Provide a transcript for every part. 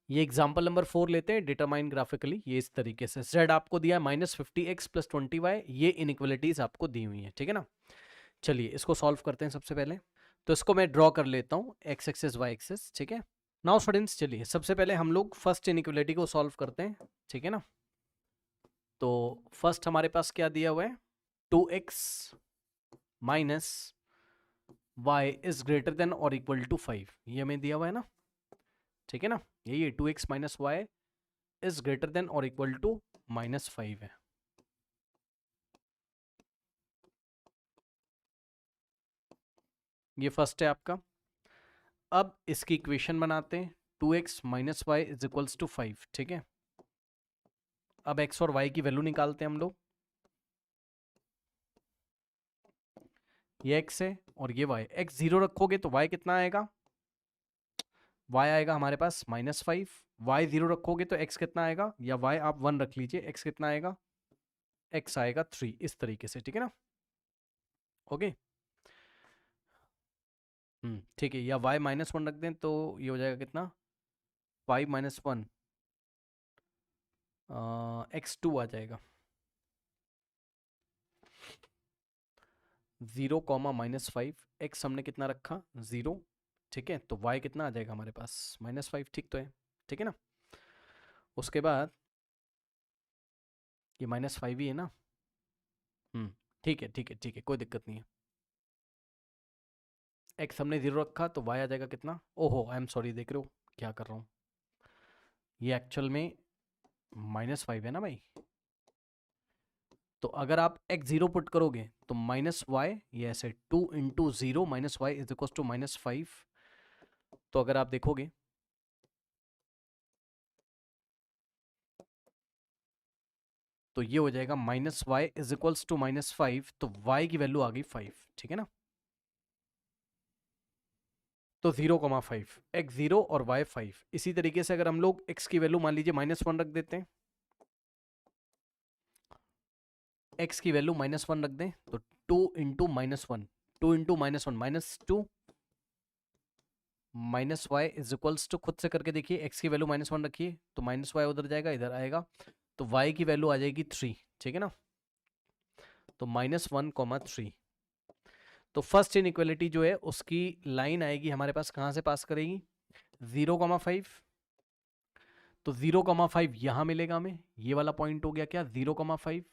ये example number 4 लेते हैं, डिटरमाइन ग्राफिकली। ये इस तरीके से z आपको दिया है -50x + 20y, ये इनइक्वलिटीज आपको दी हुई है, ठीक है ना। चलिए इसको सॉल्व करते हैं सबसे पहले। तो इसको मैं ड्रॉ कर लेता हूँ, x एक्सेस y एक्सेस, ठीक है। नाउ स्टूडेंट्स चलिए सबसे पहले हम लोग फर्स्ट इनइक्वलिटी को सॉल्व करते हैं, ठीक है ना। तो फर्स्ट हमारे पास क्या दिया हुआ है, 2x minus y is greater than और इक्वल टू 5, ये हमें दिया हुआ है ना, ठीक है ना। यही है 2x minus Y is greater than और इक्वल टू -5 है। ये फर्स्ट है आपका। अब इसकी इक्वेशन बनाते हैं, 2x minus Y is equals to 5, ठीक है। अब x और y की वैल्यू निकालते हैं हम लोग। ये x है और ये y, x 0 रखोगे तो y कितना आएगा, y आएगा हमारे पास -5, y 0 रखोगे तो x कितना आएगा, या y आप 1 रख लीजिए, x कितना आएगा, x आएगा 3, इस तरीके से, ठीक है ना। ओके, ठीक है। या y -1 रख दें तो ये हो जाएगा कितना, 5 - 1 x2 आ जाएगा, 0, -5, x हमने कितना रखा 0, ठीक है। तो y कितना आ जाएगा हमारे पास -5, ठीक तो है, ठीक है ना। उसके बाद ये -5 ही है ना, ठीक है ठीक है ठीक है, कोई दिक्कत नहीं है। x हमने 0 रखा तो y आ जाएगा कितना, ओहो आई एम सॉरी, देख रहे हो क्या कर रहा हूँ, ये एक्चुअल में -5 है ना भाई। तो अगर आप x0 पुट करोगे तो -y, ये ऐसे 2 × 0 -y इज इक्वल टू -5। तो अगर आप देखोगे तो ये हो जाएगा -y इज इक्वल्स टू -5, तो y की वैल्यू आ गई 5, ठीक है ना। तो 0,5, x 0 और y 5। इसी तरीके से अगर हम लोग x की वैल्यू मान लीजिए -1 रख देते हैं, x की वैल्यू -1 रख दें तो 2 × -1, 2 × -1 -2, -y इज इक्वल्स टू, खुद से करके देखिए, x की वैल्यू -1 रखिए तो -y उधर जाएगा, इधर आएगा, तो y की वैल्यू आ जाएगी 3, ठीक है ना। तो -1,3। तो फर्स्ट इनइक्वालिटी जो है उसकी लाइन आएगी हमारे पास, कहां से पास करेगी, 0,5। तो 0,5 यहां मिलेगा हमें, ये वाला पॉइंट हो गया क्या 0,5,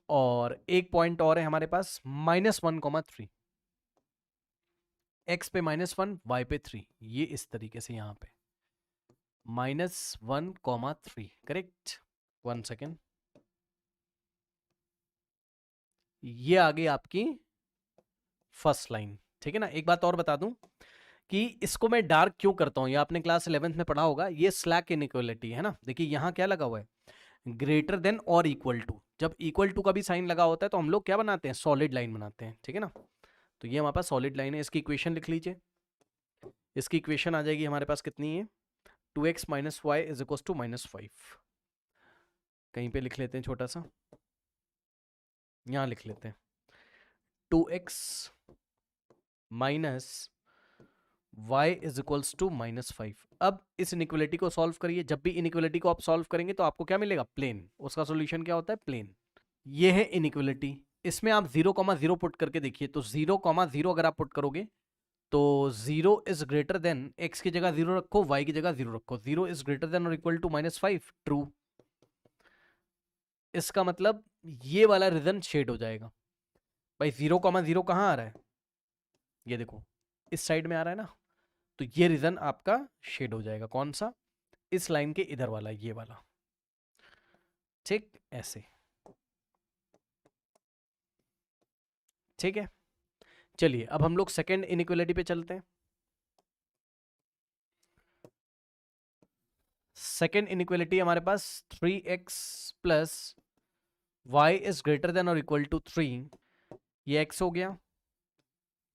और एक पॉइंट और है हमारे पास -1,3, x पे -1, y पे 3, ये इस तरीके से यहां पे -1,3, करेक्ट। 1 सेकेंड, ये आ गई आपकी फर्स्ट लाइन, ठीक है ना। एक बात और बता दूं कि इसको मैं डार्क क्यों करता हूं, ये आपने क्लास 11th में पढ़ा होगा, ये स्लैक इनइक्वालिटी है ना। देखिए यहां क्या लगा हुआ है, ग्रेटर देन और इक्वल टू। जब इक्वल टू का भी साइन लगा होता है तो हम लोग क्या बनाते हैं, सॉलिड लाइन बनाते हैं, ठीक है ना। तो ये हमारे पास सॉलिड लाइन है, इसकी इक्वेशन लिख लीजिए। इसकी इक्वेशन आ जाएगी हमारे पास कितनी है, 2x minus Y is equal to -5। कहीं पे लिख लेते हैं छोटा सा, यहां लिख लेते हैं 2x minus y is equals to -5। अब इस इनइक्वालिटी को सॉल्व करिए, जब भी इनइक्वालिटी को आप सॉल्व करेंगे तो आपको क्या मिलेगा, प्लेन। उसका सॉल्यूशन क्या होता है, प्लेन। ये है इनइक्वालिटी। इसमें आप 0,0 पुट करके देखिए, तो 0,0 अगर आप पुट करोगे तो 0 इज ग्रेटर देन, x की जगह 0 रखो, y की जगह 0 रखो, 0 इज ग्रेटर देन और इक्वल टू -5, ट्रू। इसका मतलब ये वाला रीजन शेड हो जाएगा भाई। 0,0 कहाँ आ रहा है, ये देखो इस साइड में आ रहा है ना, तो ये रीजन आपका शेड हो जाएगा, कौन सा, इस लाइन के इधर वाला, ये वाला, ठीक ऐसे, ठीक है। चलिए अब हम लोग सेकेंड इनइक्वालिटी पे चलते हैं। सेकेंड इनइक्वालिटी हमारे पास 3x plus y is greater than और इक्वल टू 3, ये x हो गया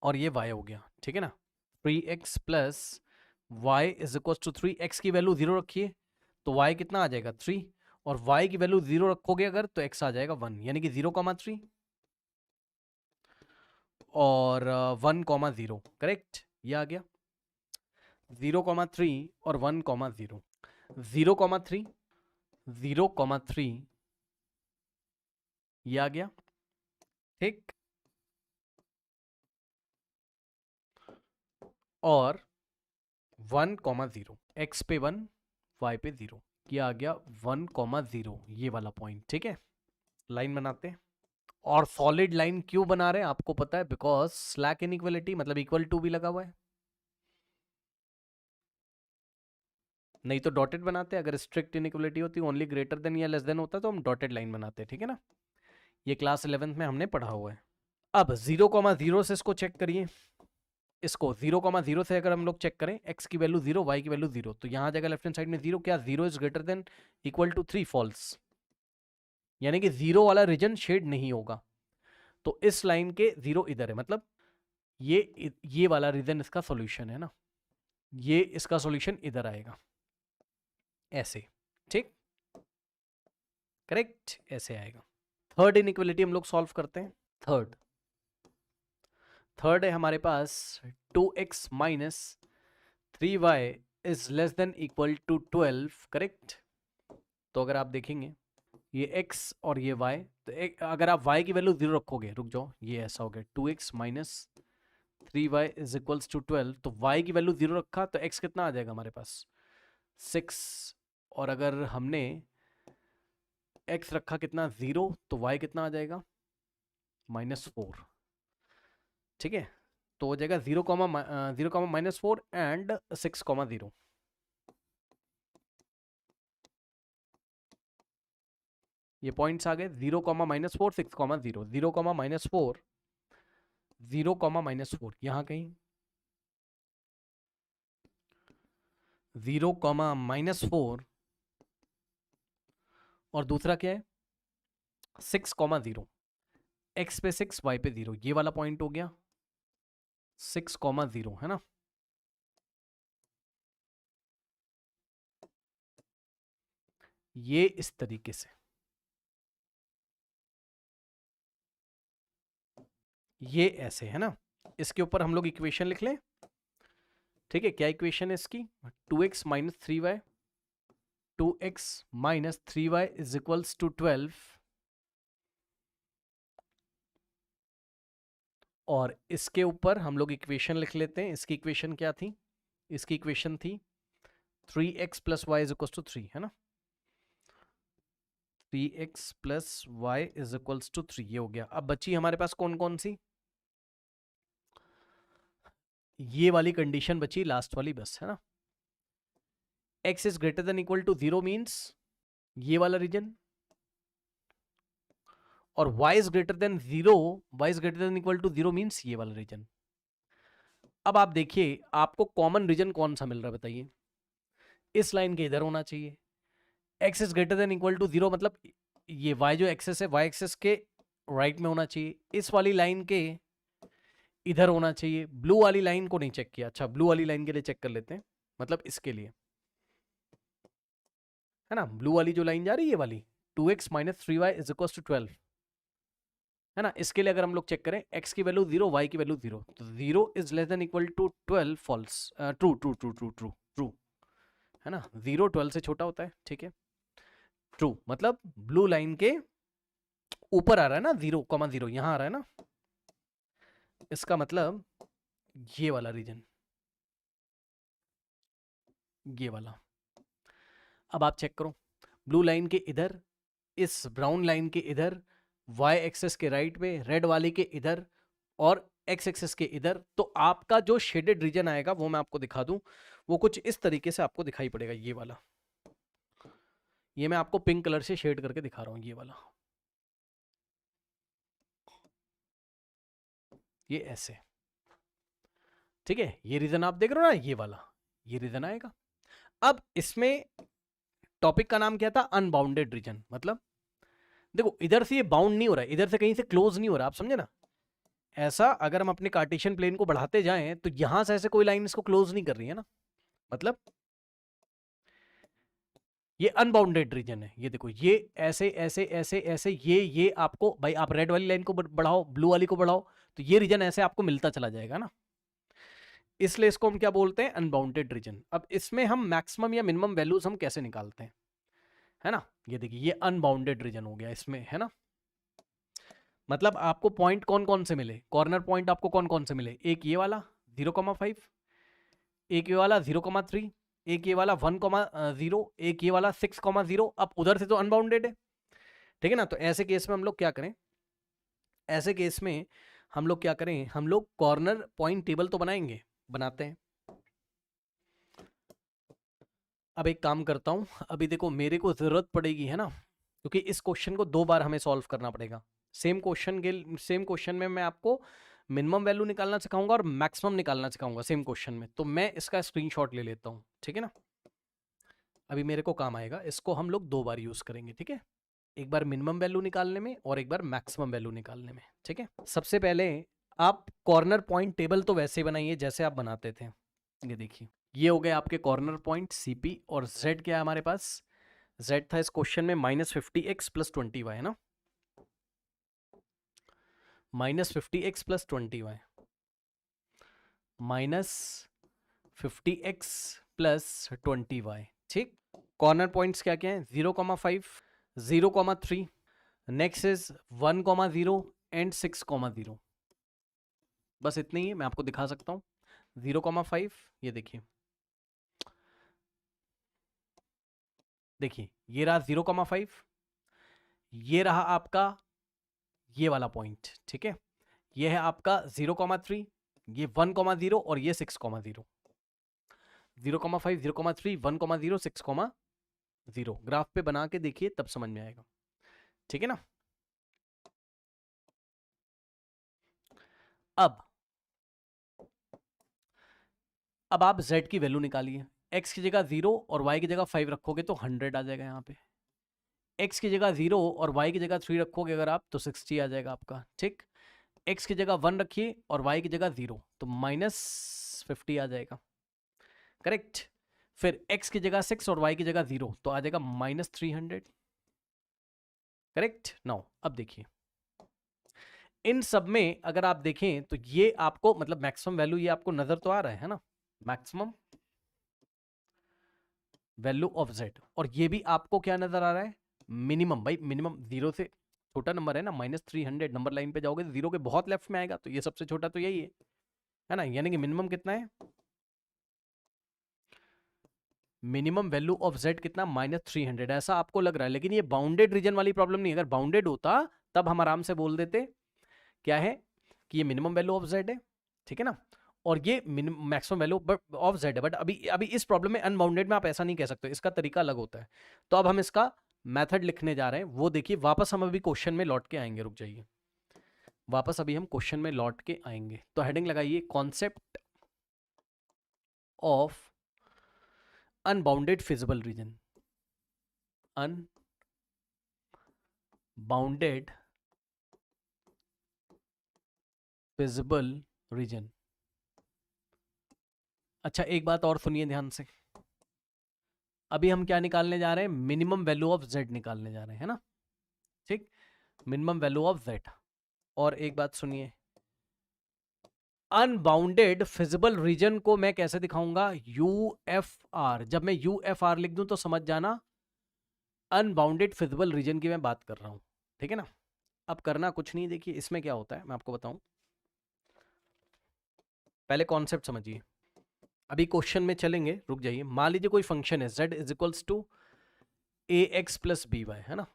और ये y हो गया, ठीक है ना। 3x plus y is equal to 3, x की वैल्यू 0 रखिए तो y कितना आ जाएगा 3, और y की वैल्यू 0 रखोगे अगर तो x आ जाएगा 1, यानी कि 0,3। और 1,0, करेक्ट, ये आ गया 0,3 और 1,0, 0,3, 0,3 ये आ गया, ठीक, और 1,0, x पे 1 y पे 0, ये आ गया 1,0, ये वाला पॉइंट, ठीक है। लाइन बनाते हैं, और सॉलिड लाइन क्यों बना रहे हैं आपको पता है, बिकॉज स्लैक इनइक्वालिटी मतलब इक्वल टू भी लगा हुआ है, नहीं तो डॉटेड बनाते। अगर स्ट्रिक्ट इनइक्वालिटी होती, ओनली ग्रेटर देन या लेस देन होता, तो हम डॉटेड लाइन बनाते, ठीक है ना। ये क्लास 11th में हमने पढ़ा हुआ है। अब 0,0 से इसको चेक करिए, इसको 0,0 से अगर हम लोग चेक करें, x की वैल्यू 0, y की वैल्यू 0, तो यहाँ आ जाएगा लेफ्ट हैंड साइड में 0, क्या 0 is greater than equal to 3, false, यानी कि 0 वाला रीजन शेड नहीं होगा। तो इस लाइन के 0 इधर है, मतलब ये वाला रीजन इसका सॉल्यूशन है ना, ये इसका सॉल्यूशन इधर आएगा ऐसे, ठीक, करेक्ट, ऐसे आएगा। थर्ड इनइक्वालिटी हम लोग सॉल्व करते हैं। थर्ड है हमारे पास 2x minus 3y is less than equal to 12, correct. तो अगर आप देखेंगे ये x और ये y, तो अगर आप y की वैल्यू 0 रखोगे, रुक जाओ, ये ऐसा हो गया 2x minus 3y is equals to 12, तो y की वैल्यू 0 रखा तो x कितना आ जाएगा हमारे पास 6, और अगर हमने x रखा कितना 0, तो y कितना आ जाएगा -4, ठीक है। तो हो जाएगा 0, -4 एंड 6,0, ये पॉइंट्स आ गए 0, -4, 6,0, 0, -4, 0, -4, यहां कहीं 0, -4, और दूसरा क्या है 6,0, x पे 6, y पे 0, ये वाला पॉइंट हो गया 6,0, है ना। ये इस तरीके से, ये ऐसे है ना। इसके ऊपर हम लोग इक्वेशन लिख लें, ठीक है। क्या इक्वेशन है इसकी, 2x minus 3y, 2x minus 3y is equals to 12, और इसके ऊपर हम लोग इक्वेशन लिख लेते हैं। इसकी इक्वेशन क्या थी, इसकी इक्वेशन थी 3x plus y is equals to 3, है ना। 3x plus y is equals to 3, ये हो गया। अब बची हमारे पास कौन कौन सी, ये वाली कंडीशन बची, लास्ट वाली बस, है ना। x is greater than equal to 0 means ये वाला रीजन, और y is greater than 0, y is greater than equal to 0 means ये वाला रीजन। अब आप देखिए आपको कॉमन रीजन कौन सा मिल रहा है बताइए, इस लाइन के इधर होना चाहिए। x is greater than equal to 0 मतलब ये y जो एक्सेस है, y एक्सेस के राइट में होना चाहिए, इस वाली लाइन के इधर होना चाहिए। ब्लू वाली लाइन को नहीं चेक किया, अच्छा ब्लू वाली लाइन के लिए चेक कर लेते हैं, मतलब इसके लिए, है ना। ब्लू वाली जो लाइन जा रही है ये वाली 2x minus 3y is equal to 12, है ना। इसके लिए अगर हम लोग चेक करें x की वैल्यू 0, y की वैल्यू 0, तो 0 is less than equal to 12, false, true true true true true true, है ना। 0 12 से छोटा होता है, ठीक है, ट्रू, मतलब ब्लू लाइन के ऊपर आ रहा है ना 0,0, यहां आ रहा है ना, इसका मतलब ये वाला रीजन, ये वाला। अब आप चेक करो, ब्लू लाइन के इधर, इस ब्राउन लाइन के इधर, y एक्सेस के राइट में, रेड वाले के इधर, और x एक्सेस के इधर, तो आपका जो शेडेड रीजन आएगा वो मैं आपको दिखा दूं, वो कुछ इस तरीके से आपको दिखाई पड़ेगा, ये वाला। ये मैं आपको पिंक कलर से शेड करके दिखा रहा हूं, ये वाला, ये ऐसे, ठीक है। ये रीजन आप देख रहे हो ना, ये वाला, ये रीजन आएगा। अब इसमें टॉपिक का नाम क्या था, अनबाउंडेड रीजन, मतलब देखो इधर से ये बाउंड नहीं हो रहा है, इधर से कहीं से क्लोज नहीं हो रहा, आप समझे ना। ऐसा अगर हम अपने कार्टेशियन प्लेन को बढ़ाते जाएं तो यहां से ऐसे कोई लाइन इसको क्लोज नहीं कर रही है ना, मतलब ये अनबाउंडेड रीजन है। ये देखो, ये ऐसे ऐसे ऐसे ऐसे, ये आपको भाई, आप रेड वाली लाइन को बढ़ाओ, ब्लू वाली को बढ़ाओ, तो ये रीजन ऐसे आपको मिलता चला जाएगा ना, इसलिए इसको हम क्या बोलते हैं, अनबाउंडेड रीजन। अब इसमें हम मैक्सिमम या मिनिमम वैल्यूज हम कैसे निकालते हैं, है ना, ये देखिए ये अनबाउंडेड रीजन हो गया इसमें, है ना। मतलब आपको पॉइंट कौन कौन से मिले, कॉर्नर पॉइंट आपको कौन कौन से मिले, एक ये वाला 0,5, एक ये वाला 0,3, एक ये वाला 1,0, एक ये वाला 6,0। अब उधर से तो अनबाउंडेड है, ठीक है ना। तो ऐसे केस में हम लोग क्या करें, ऐसे केस में हम लोग क्या करें, हम लोग कॉर्नर पॉइंट टेबल तो बनाएंगे, बनाते हैं। अब एक काम करता हूं, अभी देखो मेरे को जरूरत पड़ेगी, है ना, क्योंकि इस क्वेश्चन को 2 बार हमें सॉल्व करना पड़ेगा। सेम क्वेश्चन में मैं आपको मिनिमम वैल्यू निकालना सिखाऊंगा और मैक्सिमम निकालना सिखाऊंगा सेम क्वेश्चन में। तो मैं इसका स्क्रीनशॉट ले लेता हूं, ठीक है ना, अभी मेरे को काम आएगा, इसको हम लोग 2 बार यूज करेंगे, ठीक है। एक बार मिनिमम वैल्यू निकालने में और एक बार मैक्सिमम वैल्यू निकालने में, ठीक है। सबसे पहले आप कॉर्नर पॉइंट टेबल तो वैसे बनाइए जैसे आप बनाते थे, ये देखिए ये हो गए आपके कॉर्नर पॉइंट सीपी, और जेड क्या है हमारे पास, जेड था इस क्वेश्चन में -50x + 20y, है ना, -50x + 20y, -50x + 20y, ठीक। कॉर्नर पॉइंट्स क्या क्या है, 0,5, 0,3, नेक्स्ट इज 1,0 एंड 6,0। बस इतनी ही मैं आपको दिखा सकता हूँ। 0,5 ये देखिए, देखिए ये रहा 0,5, ये रहा आपका ये वाला पॉइंट, ठीक है, ये है आपका 0,3, ये 1,0 और ये 6,0। 0,5, 0,3, 1,0, 6,0। ग्राफ पे बना के देखिए तब समझ में आएगा, ठीक है ना। अब आप z की वैल्यू निकालिए, x की जगह 0 और y की जगह 5 रखोगे तो 100 आ जाएगा यहाँ पे, x की जगह 0 और y की जगह 3 रखोगे अगर आप तो 60 आ जाएगा आपका, ठीक। x की जगह 1 रखिए और y की जगह 0 तो -50 आ जाएगा, करेक्ट। फिर x की जगह 6 और y की जगह 0 तो आ जाएगा -300, करेक्ट। नाउ अब देखिए इन सब में अगर आप देखें तो ये आपको मतलब मैक्सिमम वैल्यू ये आपको नजर तो आ रहा है ना, मैक्सिमम वैल्यू ऑफ z, और ये भी आपको क्या नजर आ रहा है, मिनिमम। भाई मिनिमम 0 से छोटा नंबर है ना, -300 नंबर लाइन पे जाओगे तो 0 के बहुत लेफ्ट में आएगा, तो ये सबसे छोटा तो यही है ना, यानी कि मिनिमम कितना है, मिनिमम वैल्यू ऑफ z कितना, -300, ऐसा आपको लग रहा है। लेकिन ये बाउंडेड रीजन वाली प्रॉब्लम नहीं, अगर बाउंडेड होता तब हम आराम से बोल देते क्या है कि ये मिनिमम वैल्यू ऑफ z है, ठीक है ना, और ये मैक्सिमम वैल्यू ऑफ z है। बट अभी अभी इस प्रॉब्लम में अनबाउंडेड में आप ऐसा नहीं कह सकते, इसका तरीका अलग होता है। तो अब हम इसका मेथड लिखने जा रहे हैं, वो देखिए वापस हम अभी क्वेश्चन में लौट के आएंगे, रुक जाइए, वापस अभी हम क्वेश्चन में लौट के आएंगे। तो हेडिंग लगाइए concept of unbounded feasible reason, unbounded feasible reason. अच्छा एक बात और सुनिए ध्यान से, अभी हम क्या निकालने जा रहे हैं, मिनिमम वैल्यू ऑफ z निकालने जा रहे हैं, है ना, ठीक, मिनिमम वैल्यू ऑफ z। और एक बात सुनिए, अनबाउंडेड फिजिबल रीजन को मैं कैसे दिखाऊंगा, UFR। जब मैं UFR लिख दूं तो समझ जाना अनबाउंडेड फिजिबल रीजन की मैं बात कर रहा हूं, ठीक है ना। अब करना कुछ नहीं, देखिए इसमें क्या होता है मैं आपको बताऊं, पहले कॉन्सेप्ट समझिए, अभी क्वेश्चन में चलेंगे, रुक जाइए। मान लीजिए कोई फंक्शन है z = ax + by, है ना,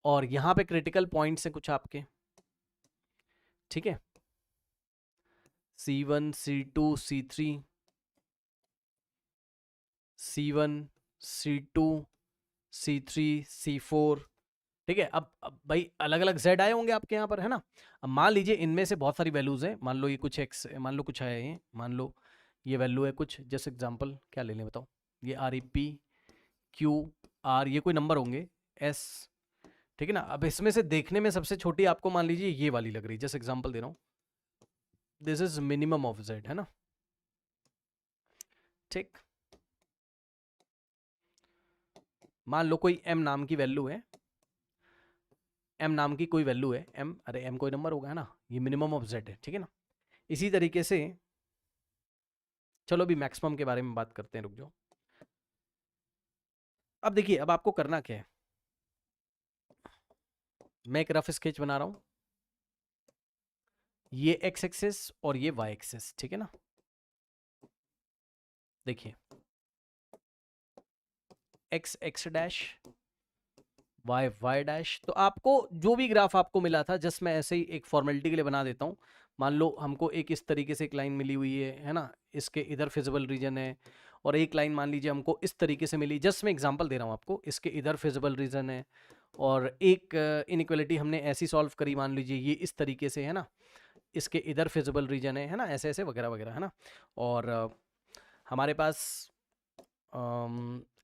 और यहां पे क्रिटिकल पॉइंट्स हैं कुछ आपके, ठीक है, C1 C2 C3, C1 C2 C3 C4, ठीक है। अब भाई अलग अलग z आए होंगे आपके यहाँ पर, है ना। अब मान लीजिए इनमें से बहुत सारी वैल्यूज हैं, मान लो ये कुछ x, मान लो कुछ है, ये मान लो ये वैल्यू है कुछ, जैसे एग्जांपल क्या ले लें बताओ, ये REP QR, ये कोई नंबर होंगे S, ठीक है ना। अब इसमें से देखने में सबसे छोटी आपको मान लीजिए ये वाली लग रही है, जैसे एग्जांपल दे रहा हूँ, this is minimum of z, है ना, ठीक। मान लो कोई m नाम की वैल्यू है, एम नाम की कोई वैल्यू है, एम, अरे एम कोई नंबर होगा, है ना, ये मिनिमम ऑफ जेड है, ठीक है ना। इसी तरीके से चलो अभी मैक्सिमम के बारे में बात करते हैं, रुक जाओ। अब देखिए, अब आपको करना क्या है, मैं एक रफ स्केच बना रहा हूं, ये एक्स एक्सिस और ये वाई एक्सिस, ठीक है ना। देखिए x x dash, y y dash, तो आपको जो भी ग्राफ आपको मिला था, जस्ट मैं ऐसे ही एक फॉर्मेलिटी के लिए बना देता हूँ। मान लो हमको एक इस तरीके से एक लाइन मिली हुई है ना, इसके इधर फिजिबल रीजन है, और एक लाइन मान लीजिए हमको इस तरीके से मिली, जस्ट मैं एग्जांपल दे रहा हूँ आपको, इसके इधर फिजिबल रीजन है, और एक इनइक्वालिटी हमने ऐसी सॉल्व करी, मान लीजिए ये इस तरीके से, है ना, इसके इधर फिजिबल रीजन है ना, ऐसे ऐसे वगैरह वगैरह, है ना। और हमारे पास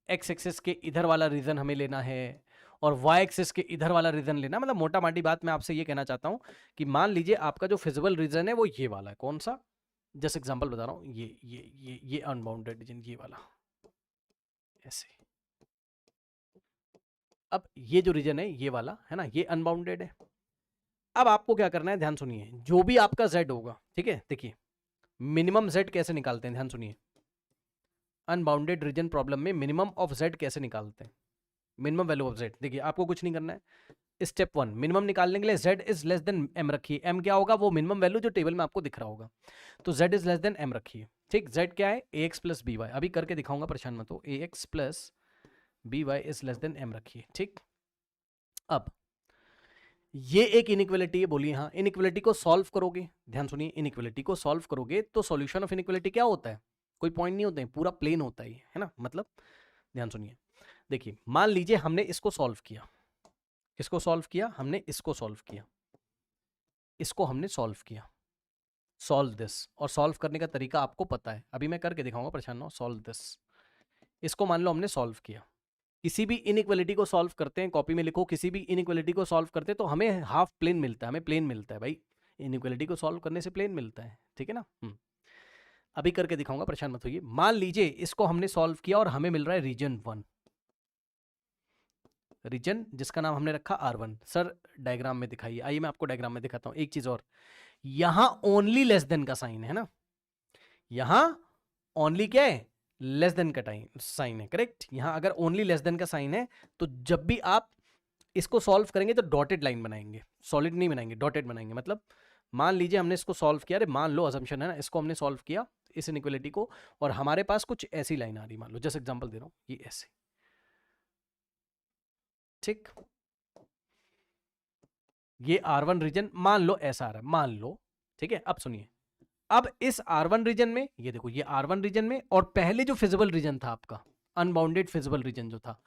एक्स एक्सिस के इधर वाला रीजन हमें लेना है, और वाई एक्सिस के इधर वाला रीजन लेना, मतलब मोटा माटी बात मैं आपसे ये कहना चाहता हूँ कि मान लीजिए आपका जो फिजिबल रीजन है वो ये वाला है, कौन सा, जस्ट एग्जांपल बता रहा हूँ, ये अनबाउंडेड रीजन, ये वाला, ऐसे। अब ये जो रीजन है ये वाला, है ना, ये अनबाउंडेड है। अब आपको क्या करना है, ध्यान सुनिए, जो भी आपका z होगा, ठीक है, देखिए मिनिमम z कैसे निकालते हैं, ध्यान सुनिए, अनबाउंडेड रीजन प्रॉब्लम में मिनिमम ऑफ z कैसे निकालते हैं, मिनिमम वैल्यू ऑफ z, देखिए आपको कुछ नहीं करना है, स्टेप 1 मिनिमम निकालने के लिए z is less than m रखिए, m क्या होगा, वो मिनिमम वैल्यू जो टेबल में आपको दिख रहा होगा, तो z is less than m रखिए, ठीक। z क्या है, ax प्लस बी वाई, अभी करके दिखाऊंगा, परेशान मत हो, ax plus b y is less than m रखिए, ठीक। अब ये एक इनइक्वालिटी है, बोलिए हाँ, इनइक्वालिटी को सॉल्व करोगे, ध्यान सुनिए, इनइक्वालिटी को सॉल्व करोगे तो सॉल्यूशन ऑफ इनइक्वालिटी क्या होता है, कोई पॉइंट नहीं होते हैं, पूरा प्लेन होता है ना, मतलब ध्यान सुनिए, देखिए मान लीजिए हमने इसको सॉल्व किया, किसको सॉल्व किया, हमने इसको सॉल्व किया, इसको हमने सॉल्व किया, सॉल्व दिस, और सॉल्व करने का तरीका आपको पता है, अभी मैं करके दिखाऊंगा, परेशान ना हो, सॉल्व दिस, इसको मान लो हमने सॉल्व किया, किसी भी इनइक्वालिटी को सॉल्व करते हैं, कॉपी में लिखो, किसी भी इनइक्वालिटी को सॉल्व करते हैं तो हमें हाफ प्लेन मिलता है, हमें प्लेन मिलता है भाई, इनइक्वालिटी को सॉल्व करने से प्लेन मिलता है, ठीक है ना। अभी करके दिखाऊंगा, परेशान मत होइए, मान लीजिए इसको हमने सॉल्व किया और हमें मिल रहा है रीजन 1, रीजन जिसका नाम हमने रखा R1, सर डायग्राम में दिखाइए, आइए मैं आपको डायग्राम में दिखाता हूं, एक चीज और, यहां ओनली लेस देन का साइन है ना, यहां ओनली क्या है, लेस देन का साइन है, करेक्ट। यहां अगर ओनली लेस देन का साइन है तो जब भी आप इसको सॉल्व करेंगे तो डॉटेड लाइन बनाएंगे, सॉलिड नहीं बनाएंगे, डॉटेड बनाएंगे, मतलब मान लीजिए हमने इसको सॉल्व किया, अरे मान लो असम्पशन है ना, इसको हमने सॉल्व किया इस इनइक्वालिटी को, और हमारे पास कुछ ऐसी लाइन आ रही, मान लो जैसे एग्जांपल दे रहा हूं, ये ऐसे, ठीक, ये R1 रीजन मान लो ऐसा आ रहा है, मान लो, ठीक है। अब सुनिए, अब इस R1 रीजन में, ये देखो ये R1 रीजन में, और पहले जो फिजिबल रीजन था आपका, अनबाउंडेड फिजिबल रीजन जो था,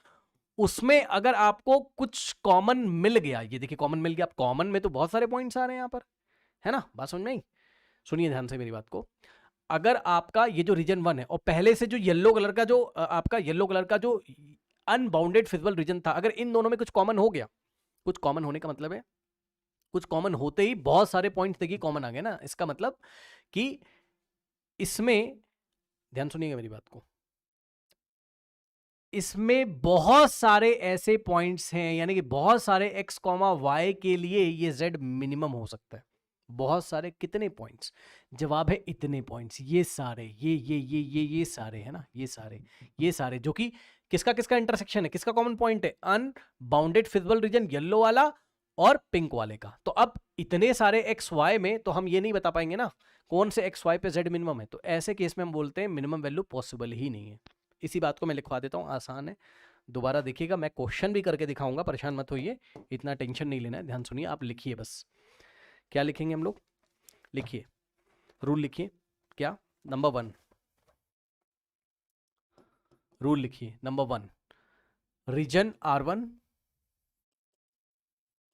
उसमें अगर आपको कुछ कॉमन मिल गया, ये देखिए कॉमन मिल गया, अब कॉमन में तो बहुत सारे पॉइंट्स आ रहे हैं यहां पर, है ना, बात समझ में आई, सुनिए ध्यान से मेरी बात को, अगर आपका ये जो रीजन 1 है और पहले से जो येलो कलर का जो आपका येलो कलर का जो अनबाउंडेड फिजिबल रीजन था, अगर इन दोनों में कुछ कॉमन हो गया, कुछ कॉमन होने का मतलब है, कुछ कॉमन होते ही बहुत सारे पॉइंट्स देखिए कॉमन आ गए ना, इसका मतलब कि इसमें, ध्यान सुनिएगा मेरी बात को, इसमें बहुत सारे ऐसे पॉइंट्स हैं, यानी कि बहुत सारे x, y के लिए ये z मिनिमम हो सकता है, बहुत सारे, कितने पॉइंट्स, जवाब है इतने पॉइंट्स, ये सारे, ये सारे, है ना, ये सारे जो कि किसका किसका इंटरसेक्शन है, किसका कॉमन पॉइंट है, अनबाउंडेड फिजिबल रीजन येलो वाला और पिंक वाले का। तो अब इतने सारे एक्स वाई में तो हम ये नहीं बता पाएंगे ना कौन से एक्स वाई पे जेड मिनिमम है, तो ऐसे केस में हम बोलते हैं मिनिमम वैल्यू पॉसिबल ही नहीं है। इसी बात को मैं लिखवा देता हूँ, आसान है, दोबारा देखिएगा, मैं क्वेश्चन भी करके दिखाऊंगा, परेशान मत होइए, इतना टेंशन नहीं लेना है, ध्यान सुनिए, आप लिखिए बस, क्या लिखेंगे हम लोग, लिखिए रूल, लिखिए क्या, नंबर 1 रूल लिखिए, number 1, region R1,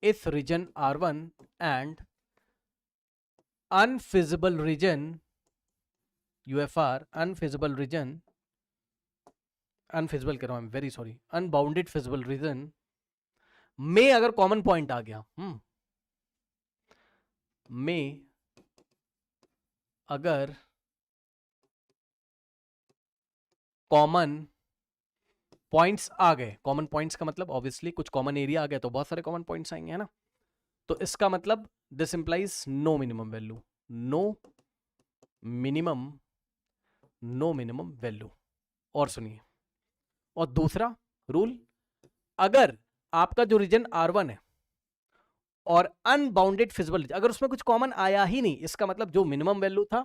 if region R1 and unfeasible region UFR, unfeasible region, अनफिजिबल कह रहा हूं, very sorry, unbounded feasible reason में अगर कॉमन पॉइंट आ गया, में अगर कॉमन पॉइंट्स आ गए, कॉमन पॉइंट्स का मतलब ऑब्वियसली कुछ कॉमन एरिया आ गया तो बहुत सारे कॉमन पॉइंट्स आएंगे, है ना, तो इसका मतलब this implies no minimum value, no minimum, no minimum value. और सुनिए, और दूसरा रूल, अगर आपका जो रीजन R1 है और अनबाउंडेड फिजिबल, अगर उसमें कुछ कॉमन आया ही नहीं, इसका मतलब जो मिनिमम वैल्यू था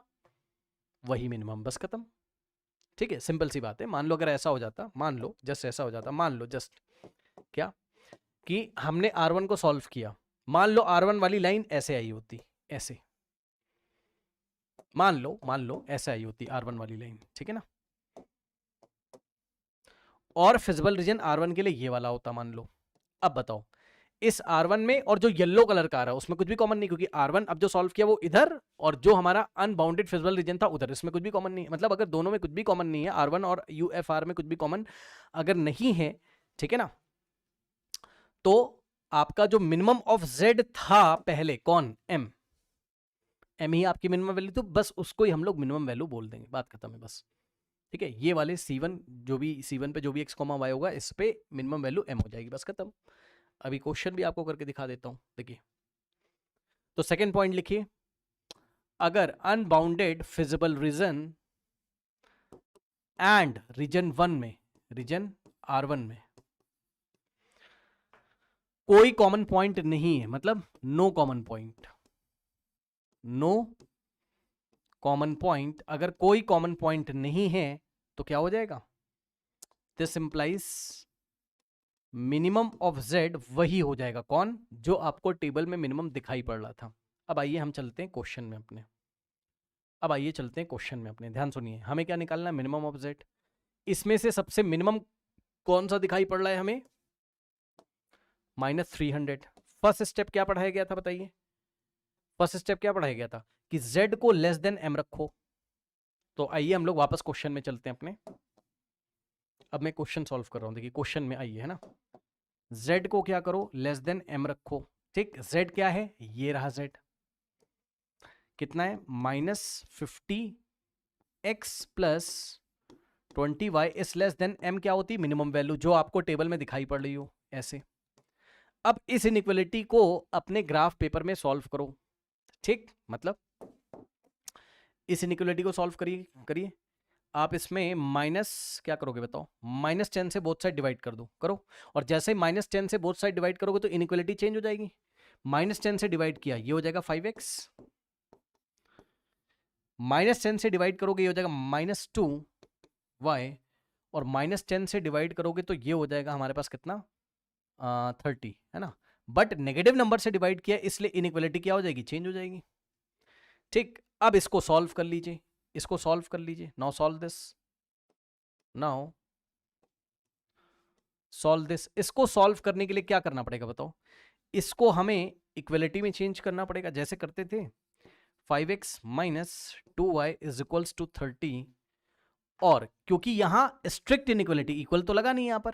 वही मिनिमम, बस खत्म। ठीक है, सिंपल सी बात है। मान लो अगर ऐसा हो जाता, मान लो जस्ट ऐसा हो जाता, मान लो जस्ट क्या कि हमने R1 को सॉल्व किया, मान लो R1 वाली लाइन ऐसे आई होती, ऐसे मान लो ऐसे आई होती R1 वाली लाइन, ठीक है ना, और फिजिबल रीजन R1 के लिए ये वाला होता मान लो। अब बताओ इस R1 में और जो येलो कलर का आ रहा है उसमें कुछ भी कॉमन नहीं, क्योंकि R1 अब जो सॉल्व किया वो इधर, और जो हमारा अनबाउंडेड फिजिबल रीजन था उधर, इसमें कुछ भी कॉमन नहीं है। मतलब अगर दोनों में कुछ भी कॉमन नहीं है, R1 और UFR में कुछ भी कॉमन अगर नहीं है, ठीक है ना, तो आपका जो मिनिमम ऑफ Z था पहले, कौन, M ही आपकी मिनिमम वैल्यू, तो बस उसको ही हम लोग मिनिमम वैल्यू बोल देंगे, बात खत्म है बस। ठीक है, ये वाले C1 जो भी C1 पे जो भी x, y होगा, इस पे मिनिमम वैल्यू M हो जाएगी, बस खत्म। अभी क्वेश्चन भी आपको करके दिखा देता हूं, देखिए। तो सेकंड पॉइंट लिखिए, अगर unbounded feasible region and region 1 में, रीजन R1 में कोई कॉमन पॉइंट नहीं है, मतलब no common point, no common point, अगर कोई कॉमन पॉइंट नहीं है तो क्या हो जाएगा, this implies minimum of Z वही हो जाएगा, कौन, जो आपको टेबल में मिनिमम दिखाई पड़ रहा था। अब आइए हम चलते हैं क्वेश्चन में अपने, अब आइए चलते हैं क्वेश्चन में अपने, ध्यान सुनिए, हमें क्या निकालना है, मिनिमम ऑफ Z। इसमें से सबसे मिनिमम कौन सा दिखाई पड़ रहा है हमें, -300। फर्स्ट स्टेप क्या पढ़ाया गया था बताइए, फर्स्ट स्टेप क्या पढ़ाया गया था कि Z को लेस देन M रखो। तो आइए हम लोग वापस क्वेश्चन में चलते हैं अपने, अब मैं क्वेश्चन सॉल्व कर रहा हूं, देखिए क्वेश्चन में आइए, है ना, Z को क्या करो, लेस देन M रखो। ठीक, Z क्या है, ये रहा Z, कितना है, -50x plus 20y is less than M, क्या होती है, मिनिमम वैल्यू, जो आपको टेबल में दिखाई पड़ रही हो ऐसे। अब इस इनइक्वालिटी को अपने ग्राफ पेपर में सॉल्व करो। ठीक, मतलब इस इनइक्वालिटी को सॉल्व करिए करिए, आप इसमें माइनस क्या करोगे बताओ, -10 से बोथ साइड डिवाइड कर दो, करो। और जैसे ही -10 से बोथ साइड डिवाइड करोगे तो इनइक्वालिटी चेंज हो जाएगी। -10 से डिवाइड किया, ये हो जाएगा 5x, -10 से डिवाइड करोगे ये हो जाएगा -2y, और -10 से डिवाइड करोगे तो ये हो जाएगा हमारे पास कितना, 30, है ना। बट नेगेटिव नंबर से डिवाइड किया इसलिए इनइक्वालिटी क्या हो जाएगी, चेंज हो जाएगी। ठीक, अब इसको सॉल्व कर लीजिए, इसको सॉल्व कर लीजिए, now solve this, now solve this. इसको सॉल्व करने के लिए क्या करना पड़ेगा बताओ, इसको हमें इक्वलिटी में चेंज करना पड़ेगा, जैसे करते थे 5x minus 2y is equals to 30, और क्योंकि यहां स्ट्रिक्ट इनइक्वलिटी, इक्वल तो लगा नहीं यहां पर,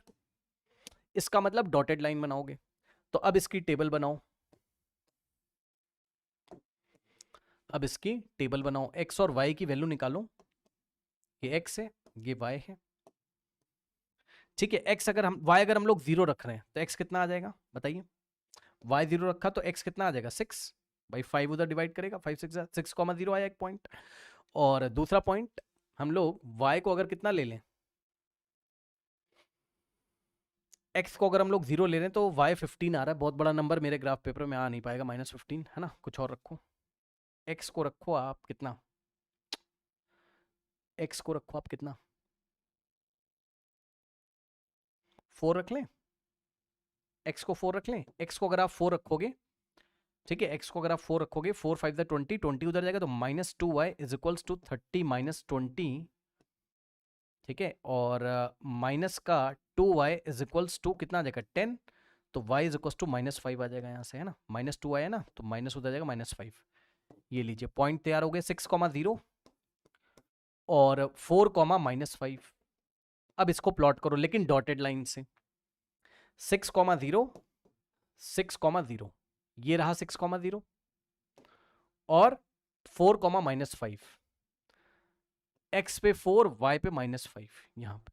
इसका मतलब डॉटेड लाइन बनाओगे। तो अब इसकी टेबल बनाओ, अब इसकी टेबल बनाओ, x और y की वैल्यू निकालो, ये x है ये y है। ठीक है, x अगर हम y अगर हम लोग 0 रख रहे हैं तो x कितना आ जाएगा बताइए, y 0 रखा तो x कितना आ जाएगा 6, भाई 5 उधर डिवाइड करेगा, 5 6 6,0 आया एक पॉइंट। और दूसरा पॉइंट, हम लोग y को अगर कितना ले लें, x को अगर हम लोग 0 ले रहे हैं तो y 15 आ रहा है, बहुत बड़ा नंबर मेरे ग्राफ पेपर में आ नहीं पाएगा, -15, है ना, कुछ और रखो, x को रखो आप कितना, x को रखो आप कितना, 4 रख लें, x को 4 रख लें, x को अगर आप 4 रखोगे, ठीक है, x को अगर आप 4 रखोगे, 4 5 20, 20 उधर जाएगा तो -2y is equals to 30 minus 20, ठीक है, और माइनस का 2y इज इक्वल्स टू कितना आ जाएगा 10, तो y इज इक्वल्स टू -5 आ जाएगा यहाँ से, है ना, -2 आया ना तो माइनस उधर जाएगा -5। ये लीजिए पॉइंट तैयार हो गए, 6,0 और 4, -5। अब इसको प्लॉट करो लेकिन डॉटेड लाइन से, 6,0 6,0, ये रहा 6,0 और 4, -5, x पे 4 y पे -5, यहां पे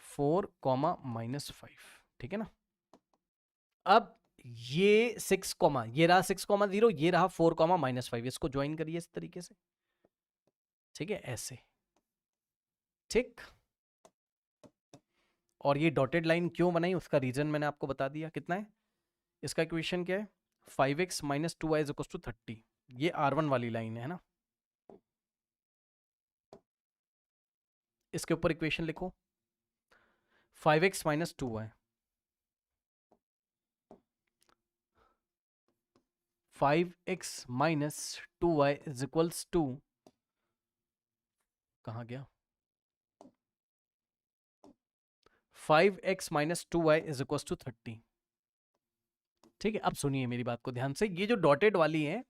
4, -5, ठीक है ना। अब ये 6 कॉमा, ये रहा 6,0, ये रहा 4,-5, इसको ज्वाइन करिए इस तरीके से, ठीक है, ऐसे, ठीक। और ये डॉटेड लाइन क्यों बनाई उसका रीजन मैंने आपको बता दिया। कितना है इसका इक्वेशन, क्या है, 5x - 2y = 30। ये R1 वाली लाइन है ना, इसके ऊपर इक्वेशन लिखो, 5x - 2y, 5x - 2y = कहाँ गया, 5x - 2y = 30। ठीक है, अब सुनिए मेरी बात को ध्यान से, ये जो डॉटेड वाली है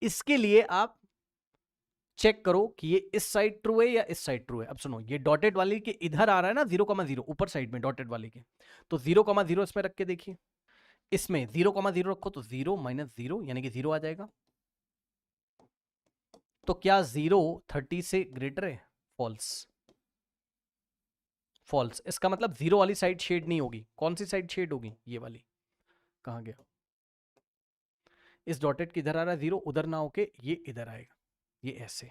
इसके लिए आप चेक करो कि ये इस साइड ट्रू है या इस साइड ट्रू है। अब सुनो, ये डॉटेड वाली के इधर आ रहा है ना 0,0 ऊपर साइड में डॉटेड वाली के, तो 0,0 इसमें रख के देखिए, इसमें 0,0 रखो तो 0 - 0 यानी कि 0 आ जाएगा। तो क्या 0 30 से ग्रेटर है? False, false. इसका मतलब 0 वाली साइड शेड नहीं होगी। कौन सी साइड शेड होगी? ये वाली। कहां गया, इस डॉटेड के इधर आ रहा है 0, उधर ना होके ये इधर आएगा, ये ऐसे,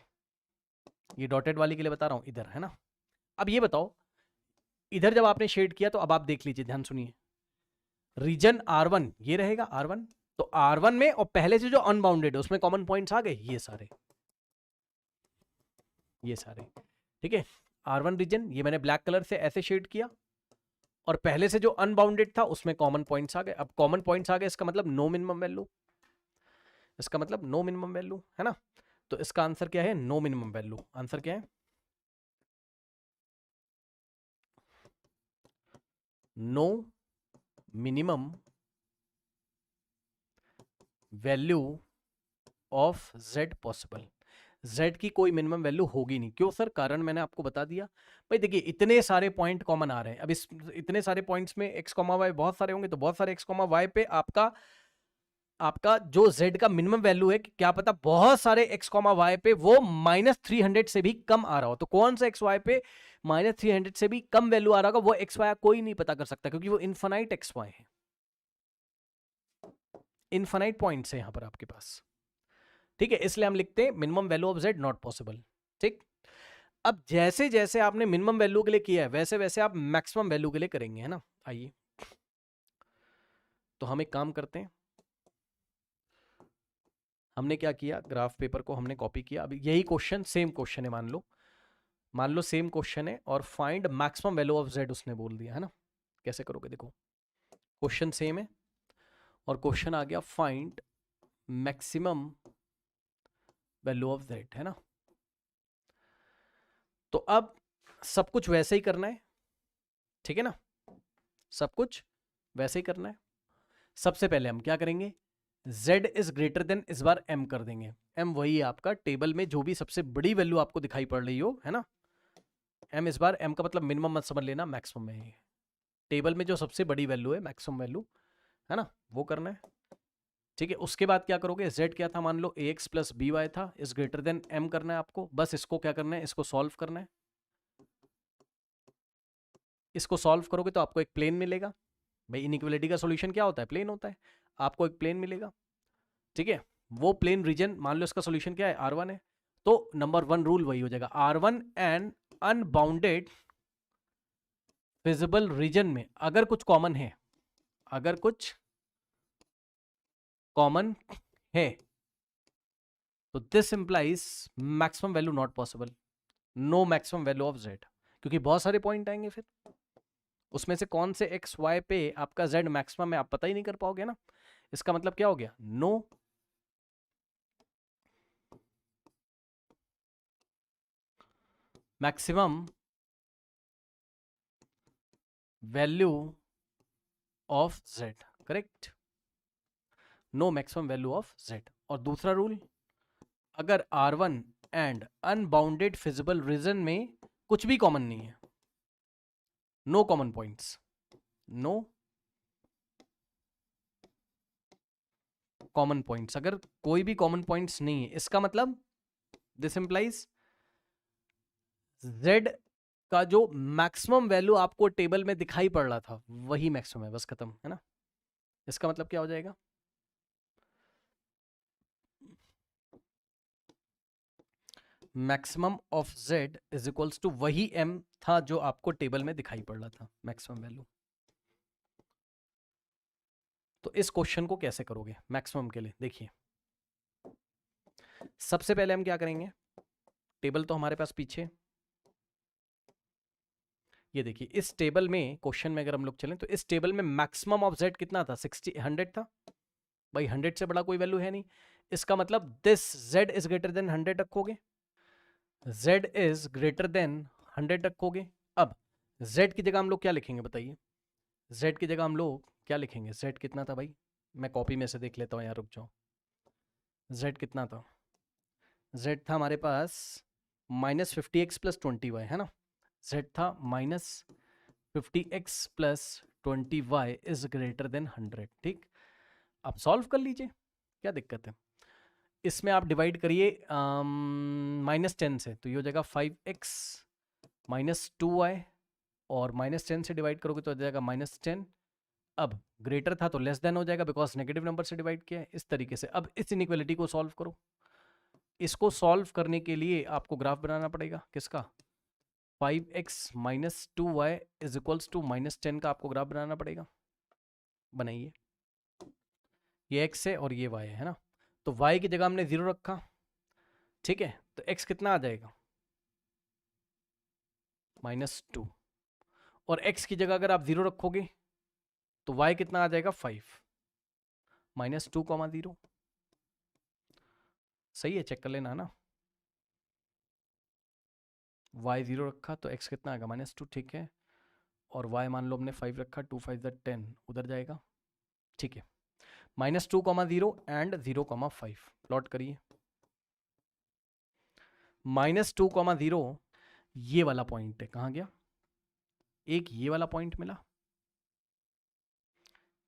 ये डॉटेड वाली के लिए बता रहा हूं, इधर है ना। अब ये बताओ, इधर जब आपने शेड किया तो अब आप देख लीजिए, ध्यान सुनिए, रीजन R1 ये रहेगा, R1, तो R1 में और पहले से जो अनबाउंडेड है उसमें कॉमन पॉइंट्स आ गए, ये सारे, ये सारे, ठीक है। R1 रीजन ये मैंने ब्लैक कलर से ऐसे शेड किया, और पहले से जो अनबाउंडेड था उसमें कॉमन पॉइंट्स आ गए। अब कॉमन पॉइंट्स आ गए, इसका मतलब नो मिनिमम वैल्यू, इसका मतलब नो मिनिमम वैल्यू है ना। तो इसका आंसर क्या है? No minimum value. आंसर क्या है? No minimum value of z possible. z की कोई मिनिमम वैल्यू होगी नहीं। क्यों सर? कारण मैंने आपको बता दिया। भाई देखिए, इतने सारे पॉइंट कॉमन आ रहे हैं, अब इस इतने सारे पॉइंट्स में x, y बहुत सारे होंगे, तो बहुत सारे x, y पे आपका जो z का मिनिमम वैल्यू है, क्या पता बहुत सारे x, y पे वो -300 से भी कम आ रहा हो। तो कौन सा x, y पे -300 से भी कम वैल्यू आ रहा होगा, वो x, y कोई नहीं पता कर सकता, क्योंकि वो इनफाइनाइट x, y है, इनफाइनाइट पॉइंट्स है यहां पर आपके पास। ठीक है, इसलिए हम लिखते हैं minimum value of z not possible. ठीक, अब जैसे जैसे आपने मिनिमम वैल्यू के लिए किया है, वैसे वैसे आप मैक्सिमम वैल्यू के लिए करेंगे, है ना। आइए, तो हम एक काम करते हैं, हमने क्या किया, ग्राफ पेपर को हमने कॉपी किया। अब यही क्वेश्चन, सेम क्वेश्चन है, मान लो सेम क्वेश्चन है, और find maximum value of z उसने बोल दिया, है ना। कैसे करोगे? देखो, क्वेश्चन सेम है, और क्वेश्चन आ गया find maximum value of z, है ना। तो अब सब कुछ वैसे ही करना है, ठीक है ना, सब कुछ वैसे ही करना है। सबसे पहले हम क्या करेंगे, z इज ग्रेटर देन, इस बार m कर देंगे। m वही है आपका टेबल में जो भी सबसे बड़ी वैल्यू आपको दिखाई पड़ रही हो, है ना। m इस बार, m का मतलब मिनिमम मत समझ लेना, मैक्सिमम है। टेबल में जो सबसे बड़ी वैल्यू है, मैक्सिमम वैल्यू, है ना, वो करना है। ठीक है, उसके बाद क्या करोगे, z क्या था, मान लो ax + by था, इज ग्रेटर देन m करना है आपको। बस इसको क्या करना है, इसको सॉल्व करना है। इसको सॉल्व करोगे तो आपको एक प्लेन मिलेगा। भाई इनइक्वालिटी का सॉल्यूशन क्या होता है? प्लेन होता है। आपको एक प्लेन मिलेगा, ठीक है। वो प्लेन रीजन, मान लो इसका सॉल्यूशन क्या है, R1 है, तो नंबर 1 रूल वही हो जाएगा, R1 and unbounded visible region में अगर कुछ कॉमन है, अगर कुछ कॉमन है, तो this implies maximum value not possible, no maximum value of z, क्योंकि बहुत सारे पॉइंट आएंगे, फिर उसमें से कौन से x, y पे आपका z मैक्सिमम है आप पता ही नहीं कर पाओगे ना। इसका मतलब क्या हो गया, no maximum value of z, correct, no maximum value of z। और दूसरा रूल, अगर R1 and unbounded feasible reason में कुछ भी कॉमन नहीं है, no common points, no common points, अगर कोई भी कॉमन पॉइंट्स नहीं है, इसका मतलब दिस इंप्लाइज z का जो मैक्सिमम वैल्यू आपको टेबल में दिखाई पड़ रहा था वही मैक्सिमम है, बस खत्म, है ना। इसका मतलब क्या हो जाएगा, maximum of z is equals to वही m था जो आपको टेबल में दिखाई पड़ रहा था, मैक्सिमम वैल्यू। तो इस क्वेश्चन को कैसे करोगे मैक्सिमम के लिए, देखिए सबसे पहले हम क्या करेंगे, टेबल तो हमारे पास पीछे, ये देखिए इस टेबल में, क्वेश्चन में अगर हम लोग चलें तो इस टेबल में मैक्सिमम ऑफ z कितना था, 100 था भाई, 100 से बड़ा कोई वैल्यू है नहीं। इसका मतलब this z is greater then 100 रखोगे, z इज ग्रेटर देन 100 रखोगे। अब z की जगह हम लोग क्या लिखेंगे बताइए, z की जगह हम लोग क्या लिखेंगे, z कितना था भाई, मैं कॉपी में से देख लेता हूँ यार, रुक जाओ। z कितना था, z था हमारे पास -50x प्लस 20y, है ना, z था -50x plus 20y is greater then 100, ठीक। अब सॉल्व कर लीजिए, क्या दिक्कत है, इसमें आप डिवाइड करिए -10 से, तो ये हो जाएगा 5x माइनस 2y, और -10 से डिवाइड करोगे तो हो जाएगा -10। अब ग्रेटर था तो लेस देन हो जाएगा, बिकॉज नेगेटिव नंबर से डिवाइड किया है, इस तरीके से। अब इस इनइक्वालिटी को सॉल्व करो, इसको सॉल्व करने के लिए आपको ग्राफ बनाना पड़ेगा, किसका, 5x minus 2y is equals to -10 का आपको ग्राफ बनाना पड़ेगा, बनाइए। ये x है और ये y है ना, तो y की जगह हमने 0 रखा, ठीक है, तो x कितना आ जाएगा, -2, और x की जगह अगर आप 0 रखोगे तो y कितना आ जाएगा, 5, -2, 0, सही है, चेक कर लेना ना। y 0 रखा तो x कितना आएगा, -2, ठीक है, और y मान लो हमने 5 रखा, 2 5 10, उधर जाएगा, ठीक है। -2, 0 एंड 0, 5 प्लॉट करिए। -2, 0 ये वाला पॉइंट है, कहाँ गया, एक ये वाला पॉइंट मिला,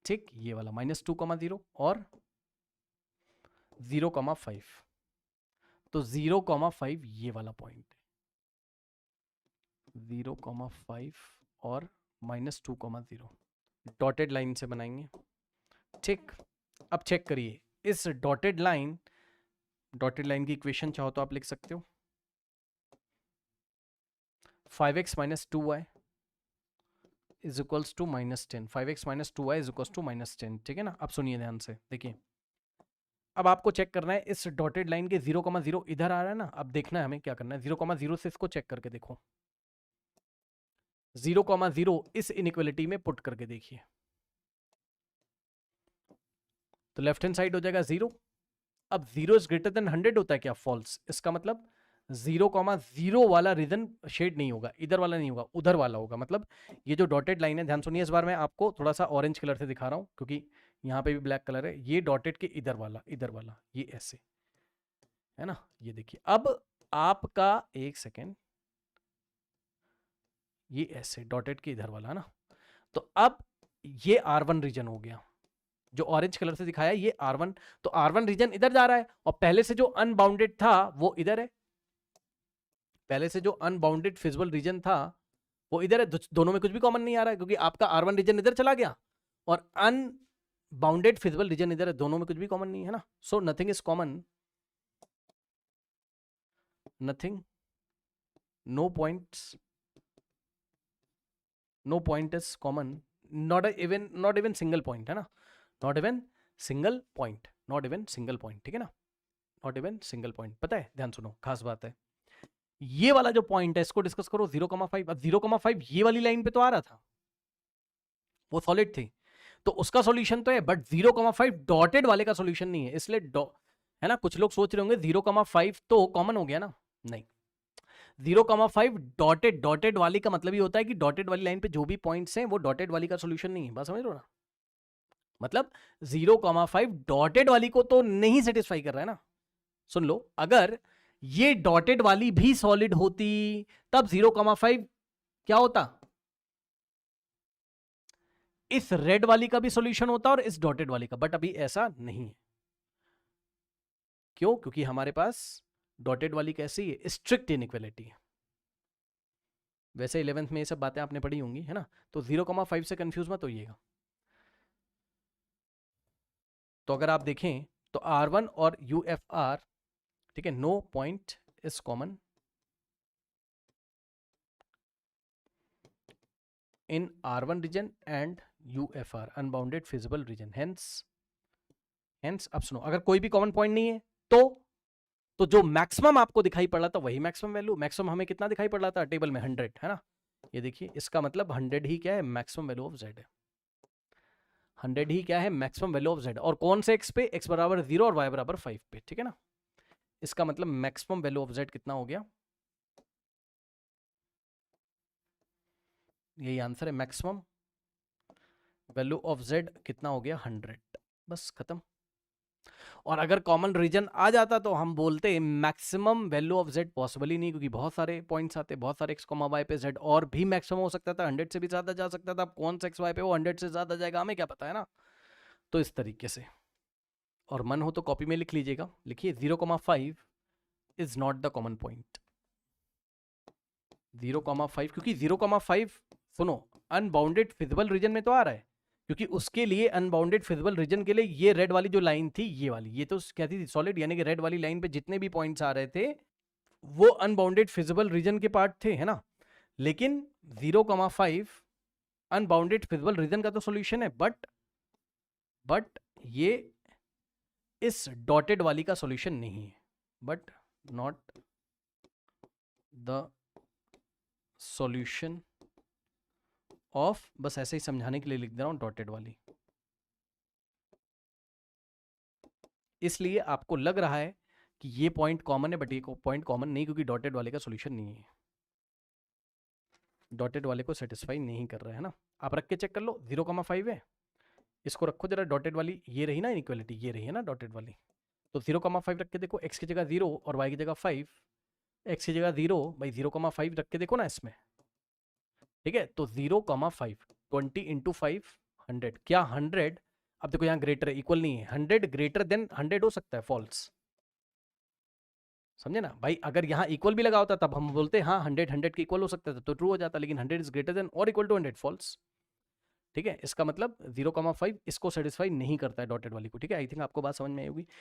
ठीक, ये वाला -2, 0 और 0, 5, तो 0, 5 ये वाला पॉइंट है, 0, 5 और -2, 0 डॉटेड लाइन से बनाएंगे, ठीक। अब चेक करिए इस डॉटेड लाइन की इक्वेशन चाहो तो आप लिख सकते हो, 5x minus 2y is equals to -10, 5x minus 2y is equals to -10, ठीक है ना। अब सुनिए ध्यान से, देखिए अब आपको चेक करना है इस डॉटेड लाइन के 0, 0 इधर आ रहा है ना, अब देखना है हमें क्या करना है, 0, 0 से इसको चेक करके देखो, 0, 0 इस इनइक्वालिटी में पुट करके देखिए, तो लेफ्ट हैंड साइड हो जाएगा 0। अब 0 इज ग्रेटर देन 100 होता है क्या, फॉल्स, इसका मतलब 0, 0 वाला रीजन शेड नहीं होगा, इधर वाला नहीं होगा, उधर वाला होगा। मतलब ये जो डॉटेड लाइन है, ध्यान सुनिए, इस बार मैं आपको थोड़ा सा ऑरेंज कलर से दिखा रहा हूं क्योंकि यहाँ पे भी ब्लैक कलर है, ये डॉटेड के इधर वाला ये ऐसे है ना, ये देखिए। अब आपका एक सेकेंड, ये ऐसे डॉटेड के इधर वाला है ना, तो अब ये R1 रीजन हो गया, जो ऑरेंज कलर से दिखाया ये R1, तो R1 रीजन इधर जा रहा है, और पहले से जो अनबाउंडेड था वो इधर है, पहले से जो अनबाउंडेड फिजिबल रीजन था वो इधर है, दोनों में कुछ भी कॉमन नहीं आ रहा है क्योंकि आपका R1 रीजन इधर चला गया और अनबाउंडेड फिजिबल रीजन इधर है, दोनों में कुछ भी कॉमन नहीं है ना, so nothing is common, nothing, no points, no point is common, not even single point, है ना, not even single point, not even single point, ठीक है ना, नॉट इवन सिंगल पॉइंट। पता है, ध्यान सुनो, खास बात है, ये वाला जो पॉइंट है इसको डिस्कस करो, 0,5। अब 0,5 ये वाली लाइन पे तो आ रहा था, वो सॉलिड थी, तो उसका सॉल्यूशन तो है, बट 0,5 डॉटेड वाले का सॉल्यूशन नहीं है, इसलिए है ना, कुछ लोग सोच रहे होंगे 0,5 तो कॉमन हो गया ना, नहीं, 0,5 डॉटेड वाले का मतलब ये होता है कि डॉटेड वाली लाइन पे जो भी पॉइंट्स हैं वो डॉटेड वाली का सॉल्यूशन नहीं है, बात समझ लो ना, मतलब 0,5 डॉटेड वाली को तो नहीं सेटिस्फाई कर रहा है ना। सुन लो, अगर ये डॉटेड वाली भी सॉलिड होती तब 0,5 क्या होता, इस रेड वाली का भी सॉल्यूशन होता और इस डॉटेड वाली का, बट अभी ऐसा नहीं है, क्यों, क्योंकि हमारे पास डॉटेड वाली कैसी है, स्ट्रिक्ट इनइक्वालिटी है। वैसे 11th में ये सब बातें आपने पढ़ी होंगी, है ना, तो 0,5 से कंफ्यूज मत होइएगा। तो अगर आप देखें तो R1 और UFR, ठीक है, no point is common in R1 region and UFR unbounded feasible region, hence अब सुनो, अगर कोई भी कॉमन पॉइंट नहीं है तो जो मैक्सिमम आपको दिखाई पड़ रहा था वही मैक्सिमम वैल्यू, मैक्सिमम हमें कितना दिखाई पड़ रहा था टेबल में 100, है ना, ये देखिए, इसका मतलब 100 ही क्या है, मैक्सिमम वैल्यू ऑफ z है, 100 ही क्या है, मैक्सिमम वैल्यू ऑफ z, और कौन से x पे, x बराबर 0 और y बराबर 5 पे, ठीक है ना, इसका मतलब मैक्सिमम वैल्यू ऑफ z कितना हो गया, यही आंसर है, मैक्सिमम वैल्यू ऑफ z कितना हो गया, 100, बस खत्म। और अगर कॉमन रीजन आ जाता तो हम बोलते maximum value of z possible ही नहीं, क्योंकि बहुत सारे पॉइंट्स आते, बहुत सारे x, y पे z और भी मैक्सिमम हो सकता था, 100 से भी ज्यादा जा सकता था, अब कौन सा x, y पे वो 100 से ज्यादा जाएगा हमें क्या पता, है ना, तो इस तरीके से। और मन हो तो कॉपी में लिख लीजिएगा, लिखिए 0,5 is not the common point, 0,5, क्योंकि 0,5 सुनो अनबाउंडेड फिजिबल रीजन में तो आ रहा है, क्योंकि उसके लिए अनबाउंडेड फिजिबल रीजन के लिए ये रेड वाली जो लाइन थी, ये वाली, ये तो क्या थी, सॉलिड, यानी कि रेड वाली लाइन पे जितने भी पॉइंट्स आ रहे थे वो अनबाउंडेड फिजिबल रीजन के पार्ट थे, है ना, लेकिन 0,5 अनबाउंडेड फिजिबल रीजन का तो सॉल्यूशन है, बट ये इस डॉटेड वाली का सॉल्यूशन नहीं है, but not the solution of, बस ऐसे ही समझाने के लिए लिख दे रहा हूं डॉटेड वाली, इसलिए आपको लग रहा है कि ये पॉइंट कॉमन है, बट ये पॉइंट कॉमन नहीं, क्योंकि डॉटेड वाले का सॉल्यूशन नहीं है, डॉटेड वाले को सेटिस्फाई नहीं कर रहा है ना, आप रख के चेक कर लो, 0,5 है, इसको रखो जरा, डॉटेड वाली ये रही ना इनइक्वालिटी, ये रही है ना डॉटेड वाली, तो 0,5 रख के देखो, x की जगह 0 और y की जगह 5, x की जगह 0, भाई 0,5 रख के देखो ना इसमें, ठीक है, तो 0,5 20 इंटू 5 100, क्या 100, अब देखो यहाँ ग्रेटर है, इक्वल नहीं है, 100 ग्रेटर देन 100 हो सकता है, फॉल्स, समझे ना भाई, अगर यहाँ इक्वल भी लगा होता तब हम बोलते हाँ 100 के इक्वल हो सकता था तो ट्रू हो जाता, लेकिन 100 इज ग्रेटर देन और इक्वल टू 100, फॉल्स, ठीक है, इसका मतलब 0,5 इसको सेटिस्फाई नहीं करता है डॉटेड वाली को, ठीक है, आई थिंक आपको बात समझ में आई होगी।